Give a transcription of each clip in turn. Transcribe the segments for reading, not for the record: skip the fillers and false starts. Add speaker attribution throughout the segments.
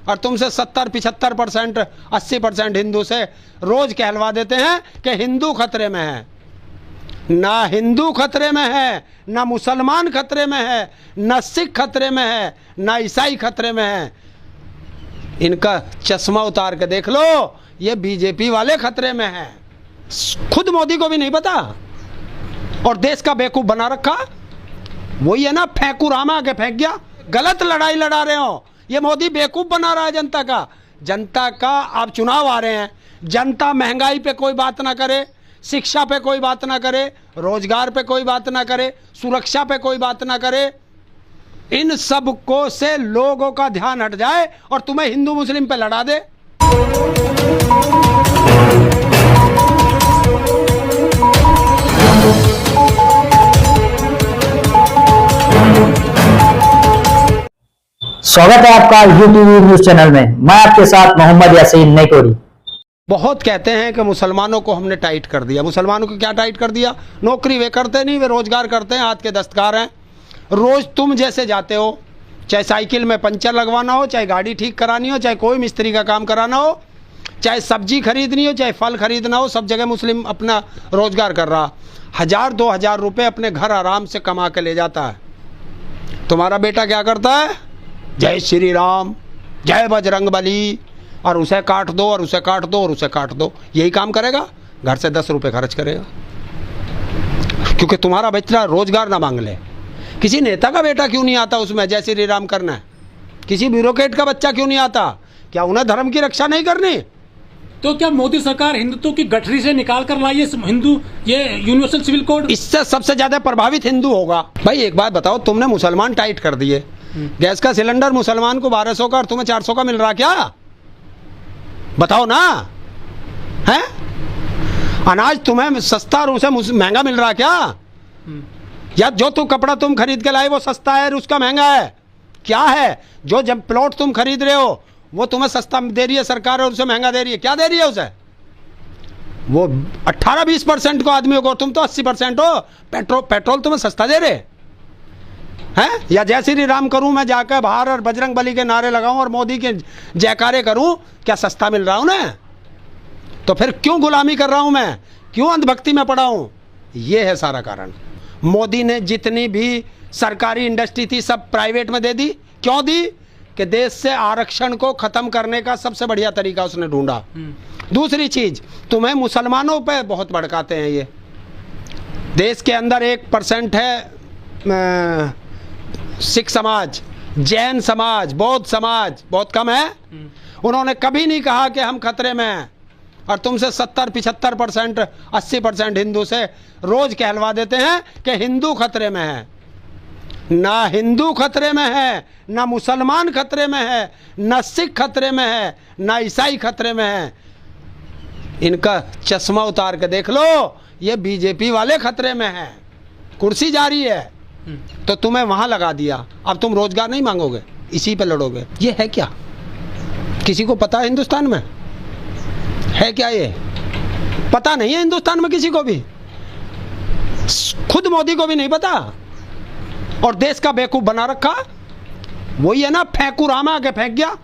Speaker 1: और तुमसे 70-75%, 80% हिंदू से रोज कहलवा देते हैं कि हिंदू खतरे में है। ना हिंदू खतरे में है, ना मुसलमान खतरे में है, ना सिख खतरे में है, ना ईसाई खतरे में है। इनका चश्मा उतार के देख लो, ये बीजेपी वाले खतरे में हैं। खुद मोदी को भी नहीं पता और देश का बेवकूफ बना रखा। वही है ना, फेंकू रामा आके फेंक गया। गलत लड़ाई लड़ा रहे हो, ये मोदी बेवकूफ बना रहा है जनता का। जनता का अब चुनाव आ रहे हैं, जनता महंगाई पे कोई बात ना करे, शिक्षा पे कोई बात ना करे, रोजगार पे कोई बात ना करे, सुरक्षा पे कोई बात ना करे। इन सब को से लोगों का ध्यान हट जाए और तुम्हें हिंदू मुस्लिम पे लड़ा दे।
Speaker 2: स्वागत है आपका यूटीवी न्यूज चैनल में। मैं आपके साथ मोहम्मद यासीन नईटोरी।
Speaker 1: बहुत कहते हैं कि मुसलमानों को हमने टाइट कर दिया। मुसलमानों को क्या टाइट कर दिया? नौकरी वे करते नहीं, वे रोजगार करते हैं, हाथ के दस्तकार हैं। रोज तुम जैसे जाते हो, चाहे साइकिल में पंचर लगवाना हो, चाहे गाड़ी ठीक करानी हो, चाहे कोई मिस्त्री का काम कराना हो, चाहे सब्जी खरीदनी हो, चाहे फल खरीदना हो, सब जगह मुस्लिम अपना रोजगार कर रहा। 1000-2000 रुपये अपने घर आराम से कमा के ले जाता है। तुम्हारा बेटा क्या करता है? जय श्री राम, जय बजरंग बली, और उसे काट दो और उसे काट दो और उसे काट दो। यही काम करेगा, घर से 10 रुपये खर्च करेगा, क्योंकि तुम्हारा बच्चा रोजगार ना मांग ले। किसी नेता का बेटा क्यों नहीं आता उसमें जय श्री राम करना है? किसी ब्यूरोक्रेट का बच्चा क्यों नहीं आता? क्या उन्हें धर्म की रक्षा नहीं करनी?
Speaker 3: तो क्या मोदी सरकार हिंदुत्व की गठरी से निकाल कर लाई है हिंदू ये यूनिवर्सल सिविल कोड?
Speaker 1: इससे सबसे ज्यादा प्रभावित हिंदू होगा। भाई एक बात बताओ, तुमने मुसलमान टाइट कर दिए। गैस का सिलेंडर मुसलमान को 1200 का और तुम्हें 400 का मिल रहा, क्या बताओ ना? है अनाज तुम्हें सस्ता और उसे महंगा मिल रहा क्या? या जो कपड़ा तुम खरीद के लाए वो सस्ता है और उसका महंगा है? क्या है? जो जब प्लॉट तुम खरीद रहे हो वो तुम्हें सस्ता दे रही है सरकार और उसे महंगा दे रही है। क्या दे रही है उसे? वो 18-20% को आदमियों को, तुम तो 80% हो। पेट्रोल तुम्हें सस्ता दे रहे हैं? या जय श्री राम करूं मैं जाकर बाहर और बजरंग बली के नारे लगाऊं और मोदी के जयकारे करूं, क्या सस्ता मिल रहा हूं ना? तो फिर क्यों गुलामी कर रहा हूं मैं? क्यों अंधभक्ति में पड़ा हूं? ये है सारा कारण। मोदी ने जितनी भी सरकारी इंडस्ट्री थी सब प्राइवेट में दे दी। क्यों दी? कि देश से आरक्षण को खत्म करने का सबसे बढ़िया तरीका उसने ढूंढा। दूसरी चीज, तुम्हें मुसलमानों पे बहुत भड़काते हैं। ये देश के अंदर 1% है सिख समाज, जैन समाज, बौद्ध समाज बहुत कम है। उन्होंने कभी नहीं कहा कि हम खतरे में हैं, और तुमसे 70-75%, 80% हिंदू से रोज कहलवा देते हैं कि हिंदू खतरे में है। ना हिंदू खतरे में है, ना मुसलमान खतरे में है, ना सिख खतरे में है, ना ईसाई खतरे में है। इनका चश्मा उतार के देख लो, ये बीजेपी वाले खतरे में है। कुर्सी जा रही है तो तुम्हें वहां लगा दिया, अब तुम रोजगार नहीं मांगोगे, इसी पे लड़ोगे। ये है क्या? किसी को पता है हिंदुस्तान में है क्या? ये पता नहीं है हिंदुस्तान में किसी को भी, खुद मोदी को भी नहीं पता और देश का बेवकूफ बना रखा। वही है ना, फेंकू रामा आके फेंक गया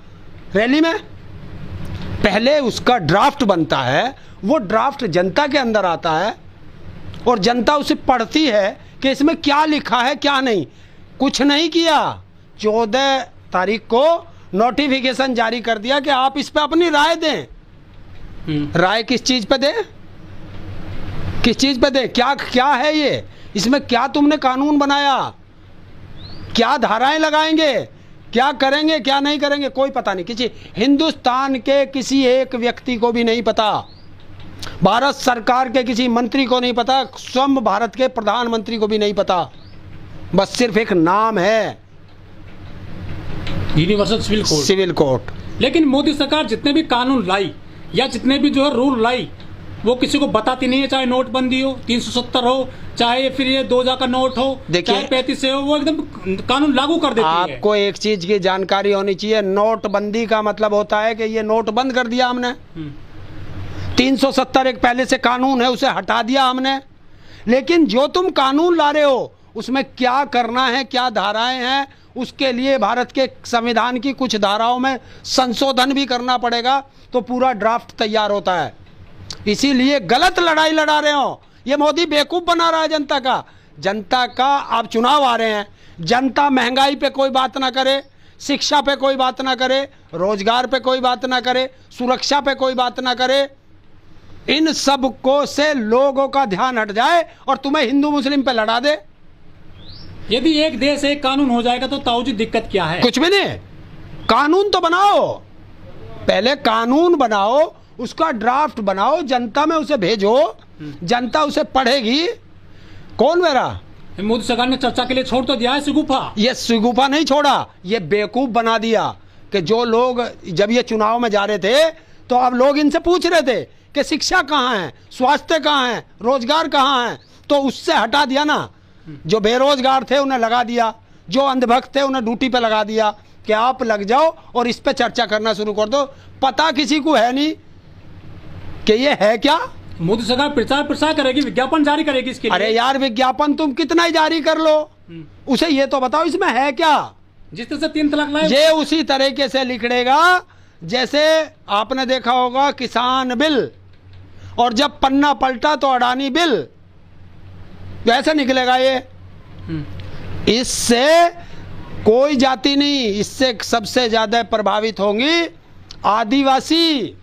Speaker 1: रैली में। पहले उसका ड्राफ्ट बनता है, वो ड्राफ्ट जनता के अंदर आता है और जनता उसे पढ़ती है कि इसमें क्या लिखा है क्या नहीं। कुछ नहीं किया। 14 तारीख को नोटिफिकेशन जारी कर दिया कि आप इस पे अपनी राय दें। राय किस चीज पे दें? किस चीज पे दें? क्या है ये? इसमें क्या तुमने कानून बनाया? क्या धाराएं लगाएंगे? क्या करेंगे क्या नहीं करेंगे? कोई पता नहीं। किसी हिंदुस्तान के किसी एक व्यक्ति को भी नहीं पता, भारत सरकार के किसी मंत्री को नहीं पता, स्वयं भारत के प्रधानमंत्री को भी नहीं पता। बस सिर्फ एक नाम है,
Speaker 3: यूनिवर्सल सिविल कोड। लेकिन मोदी सरकार जितने भी कानून लाई या जितने भी जो है रूल लाई, वो किसी को बताती नहीं है। चाहे नोटबंदी हो, 370 हो, चाहे फिर ये 2000 का नोट हो, चाहे 35 हो, वो एकदम कानून लागू कर देती है।
Speaker 1: आपको एक चीज की जानकारी होनी चाहिए, नोटबंदी का मतलब होता है कि ये नोट बंद कर दिया हमने। 370 एक पहले से कानून है, उसे हटा दिया हमने। लेकिन जो तुम कानून ला रहे हो उसमें क्या करना है, क्या धाराएं हैं, उसके लिए भारत के संविधान की कुछ धाराओं में संशोधन भी करना पड़ेगा, तो पूरा ड्राफ्ट तैयार होता है। इसीलिए गलत लड़ाई लड़ा रहे हो। ये मोदी बेवकूफ बना रहा है जनता का। जनता का अब चुनाव आ रहे हैं, जनता महंगाई पे कोई बात ना करे, शिक्षा पे कोई बात ना करे, रोजगार पे कोई बात ना करे, सुरक्षा पे कोई बात ना करे, इन सब को से लोगों का ध्यान हट जाए और तुम्हें हिंदू मुस्लिम पे लड़ा दे।
Speaker 3: यदि एक देश एक कानून हो जाएगा तो ताऊ जी दिक्कत क्या है?
Speaker 1: कुछ भी नहीं, कानून तो बनाओ, पहले कानून बनाओ, उसका ड्राफ्ट बनाओ, जनता में उसे भेजो, जनता उसे पढ़ेगी। कौन मेरा
Speaker 3: मोदी सरकार ने चर्चा के लिए छोड़ तो दिया है शगुफा।
Speaker 1: ये शगुफा नहीं छोड़ा, ये बेवकूफ बना दिया कि जो लोग जब ये चुनाव में जा रहे थे तो अब लोग इनसे पूछ रहे थे कि शिक्षा कहाँ है, स्वास्थ्य कहाँ है, रोजगार कहाँ है, तो उससे हटा दिया ना। जो बेरोजगार थे उन्हें लगा दिया, जो अंधभक्त थे उन्हें ड्यूटी पे लगा दिया कि आप लग जाओ और इस पे चर्चा करना शुरू कर दो। पता किसी को है नहीं कि ये है क्या।
Speaker 3: मोदी सरकार प्रचार प्रसार करेगी, विज्ञापन जारी करेगी इसके लिए।
Speaker 1: अरे यार, विज्ञापन तुम कितना ही जारी कर लो, उसे ये तो बताओ इसमें है क्या।
Speaker 3: जिस तरह से 3 तलाक लाए,
Speaker 1: ये उसी तरीके से लिखड़ेगा जैसे आपने देखा होगा किसान बिल, और जब पन्ना पलटा तो अडानी बिल, वैसे निकलेगा ये। इससे कोई जाति नहीं, इससे सबसे ज्यादा प्रभावित होंगी आदिवासी,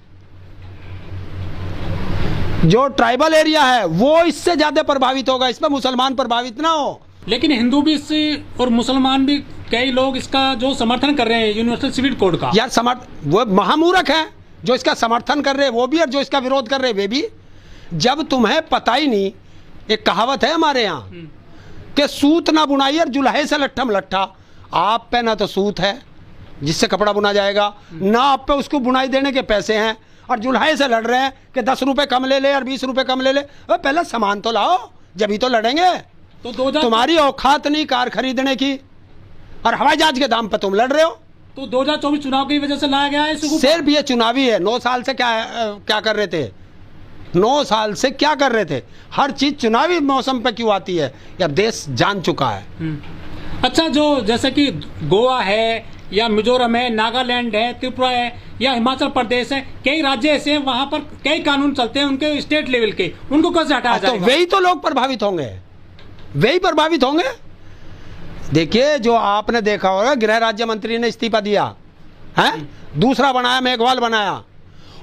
Speaker 1: जो ट्राइबल एरिया है वो इससे ज्यादा प्रभावित होगा, इसमें मुसलमान प्रभावित ना हो।
Speaker 3: लेकिन हिंदू भी इससे और मुसलमान भी, कई लोग इसका जो समर्थन कर रहे हैं यूनिवर्सल सिविल कोड का।
Speaker 1: यार वो महामूर्ख है जो इसका समर्थन कर रहे हैं वो भी, और जो इसका विरोध कर रहे हैं वे भी। जब तुम्हें पता ही नहीं, एक कहावत है हमारे यहाँ कि सूत ना बुनाई और जुल्हे से लट्ठम लट्ठा। आप पे ना तो सूत है जिससे कपड़ा बुना जाएगा, ना आप पे उसको बुनाई देने के पैसे हैं, और जुल्हे से लड़ रहे हैं कि 10 रुपए कम ले ले और 20 रुपए कम ले ले। पहले सामान तो लाओ, जब ही तो लड़ेंगे।
Speaker 3: तो
Speaker 1: तुम्हारी औकात नहीं कार खरीदने की, और हवाई जहाज के दाम पे तुम लड़ रहे हो।
Speaker 3: तो 2024 चुनाव की वजह से लाया गया है।
Speaker 1: सिर्फ ये चुनावी है। 9 साल से क्या कर रहे थे, 9 साल से क्या कर रहे थे। हर चीज चुनावी मौसम पे क्यों आती है, यह देश जान चुका है।
Speaker 3: अच्छा, जो जैसे कि गोवा है या मिजोरम है, नागालैंड है, त्रिपुरा है या हिमाचल प्रदेश है, कई राज्य ऐसे हैं वहां पर कई कानून चलते हैं उनके स्टेट लेवल के, उनको कैसे हटाया जाएगा?
Speaker 1: तो वही तो लोग प्रभावित होंगे, वही प्रभावित होंगे। देखिए, जो आपने देखा होगा, गृह राज्य मंत्री ने इस्तीफा दिया है, दूसरा बनाया, मेघवाल बनाया।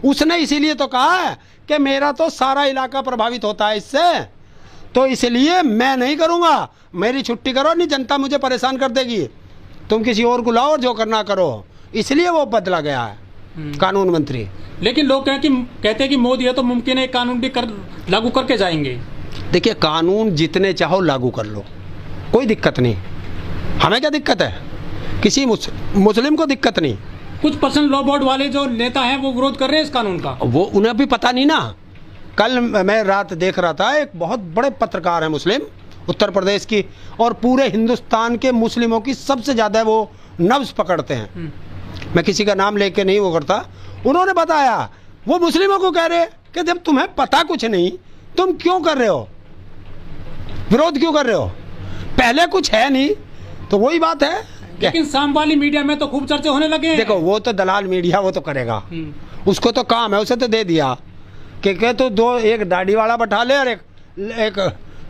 Speaker 1: उसने इसीलिए तो कहा है कि मेरा तो सारा इलाका प्रभावित होता है इससे, तो इसलिए मैं नहीं करूंगा, मेरी छुट्टी करो, नहीं जनता मुझे परेशान कर देगी, तुम किसी और को लाओ और जो करना करो। इसलिए वो बदला गया है कानून मंत्री।
Speaker 3: लेकिन लोग कहते हैं कि मोदी है तो मुमकिन है कानून भी लागू करके जाएंगे।
Speaker 1: देखिए, कानून जितने चाहो लागू कर लो, कोई दिक्कत नहीं, हमें क्या दिक्कत है, किसी मुस्लिम को दिक्कत नहीं।
Speaker 3: कुछ पर्सनल लॉ बोर्ड वाले जो नेता हैं वो विरोध कर रहे हैं इस कानून का।
Speaker 1: वो उन्हें भी पता नहीं ना। कल मैं रात देख रहा था, एक बहुत बड़े पत्रकार है मुस्लिम, उत्तर प्रदेश की, और पूरे हिंदुस्तान के मुस्लिमों की सबसे ज़्यादा वो नब्ज पकड़ते हैं। मैं किसी का नाम लेके नहीं वो करता। उन्होंने बताया, वो मुस्लिमों को कह रहे कि जब तुम्हें पता कुछ नहीं, तुम क्यों कर रहे हो, विरोध क्यों कर रहे हो, पहले कुछ है नहीं। तो वही बात है।
Speaker 3: लेकिन शाम वाली मीडिया में तो खूब चर्चे होने लगे हैं।
Speaker 1: देखो, वो तो दलाल मीडिया, वो तो करेगा, उसको तो काम है, उसे तो दे दिया कि तो एक दाढ़ी वाला बैठा ले और एक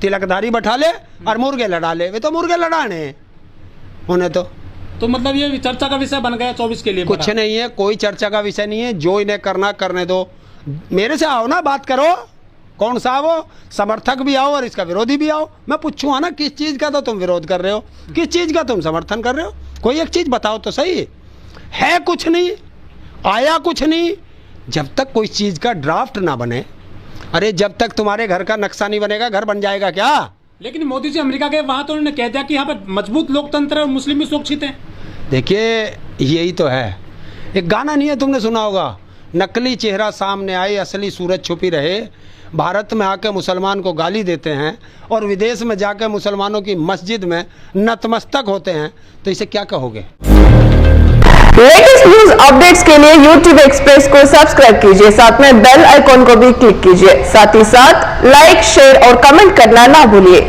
Speaker 1: तिलकधारी बैठा ले और मुर्गे लड़ा ले। वे तो मुर्गे लड़ाने उन्हें तो
Speaker 3: मतलब ये चर्चा का विषय बन गया 24 के लिए।
Speaker 1: कुछ नहीं है, कोई चर्चा का विषय नहीं है। जो इन्हें करना करने दो, मेरे से आओ ना, बात करो, कौन सा वो समर्थक भी आओ और इसका विरोधी भी आओ, मैं पूछूंगा ना किस चीज़ का तो तुम विरोध कर रहे हो, किस चीज़ का तुम समर्थन कर रहे हो। कोई एक चीज़ बताओ तो सही। है कुछ नहीं, आया कुछ नहीं। जब तक कोई चीज़ का ड्राफ्ट ना बने, अरे जब तक तुम्हारे घर का नक्शा नहीं बनेगा, घर बन जाएगा क्या?
Speaker 3: लेकिन मोदी जी अमेरिका गए, वहां तो उन्होंने कह दिया कि यहाँ पर मजबूत लोकतंत्र है और मुस्लिम भी सुरक्षित हैं।
Speaker 1: देखिए, यही तो है। एक गाना नहीं है, तुमने सुना होगा, नकली चेहरा सामने आए, असली सूरज छुपी रहे। भारत में आके मुसलमान को गाली देते हैं और विदेश में जाकर मुसलमानों की मस्जिद में नतमस्तक होते हैं, तो इसे क्या कहोगे?
Speaker 4: लेटेस्ट न्यूज अपडेट्स के लिए YouTube एक्सप्रेस को सब्सक्राइब कीजिए, साथ में बेल आइकॉन को भी क्लिक कीजिए। साथ ही साथ लाइक, शेयर और कमेंट करना ना भूलिए।